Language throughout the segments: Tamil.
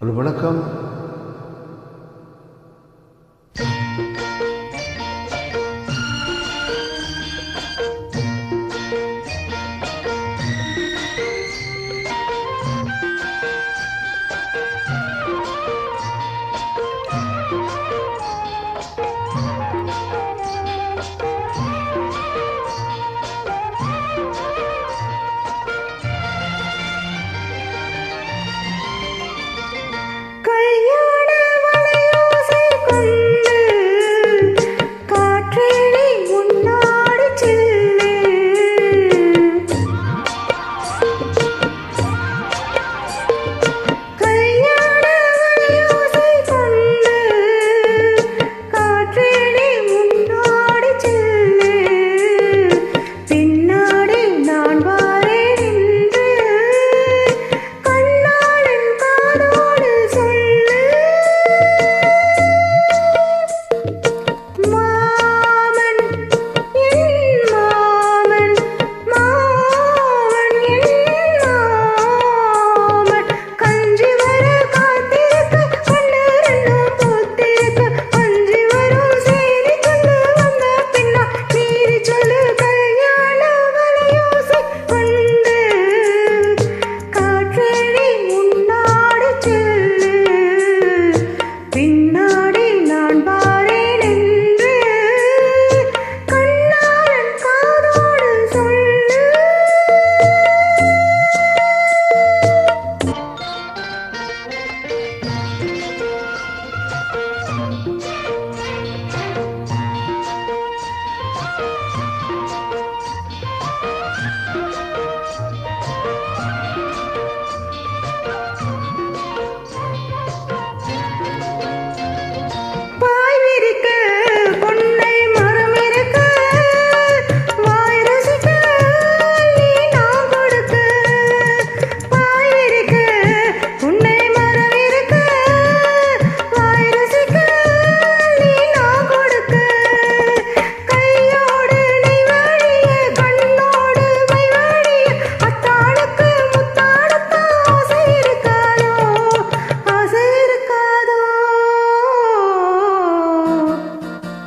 ஒரு வணக்கம்.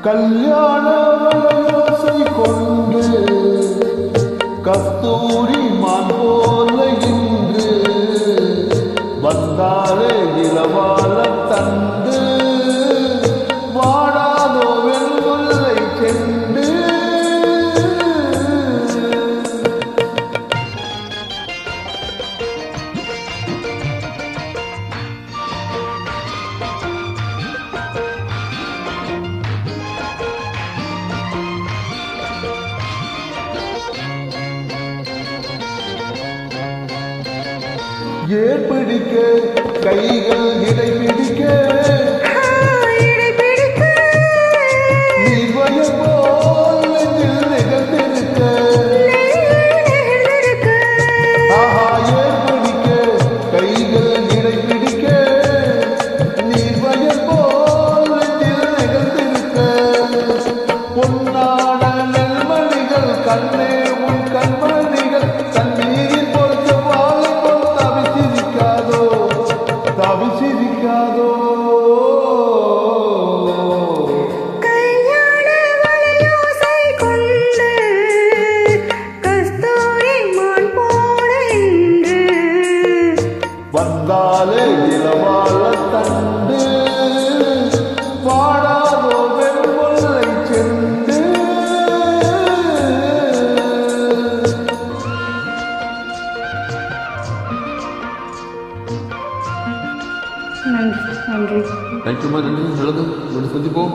கல்யாண வலையோசை கொண்டு கஸ்தூரி மான் போல இன்று வந்தாலே இளவால தந்து வாடாதோ வெண்முல்லை சென்று ஏற்பிடிக்க கைகள் இடைபிடிக்க நீர்வய போல் நிகழ்ந்திருக்க ஆஹா ஏற்பிடிக்க கைகள் இடைபிடிக்க நீர்வய போல் நிகழ்ந்திருக்க பொன்னான நெல்மணிகள் கண்ணே உன் கண்மணிகள் தண்ணீரில் பொறுத்த வாழை போல் தவிச்சிருக்காதோ கல்யாண வலையோசை கொண்டு கஸ்தூரி மான் போல இன்று வந்தாலே இளவால தண்டு பாடாதோ வெண்முல்லை செண்டு. நன்றி. தேங்க்யூமா. நன்றி. நல்லது. சந்திப்போம்.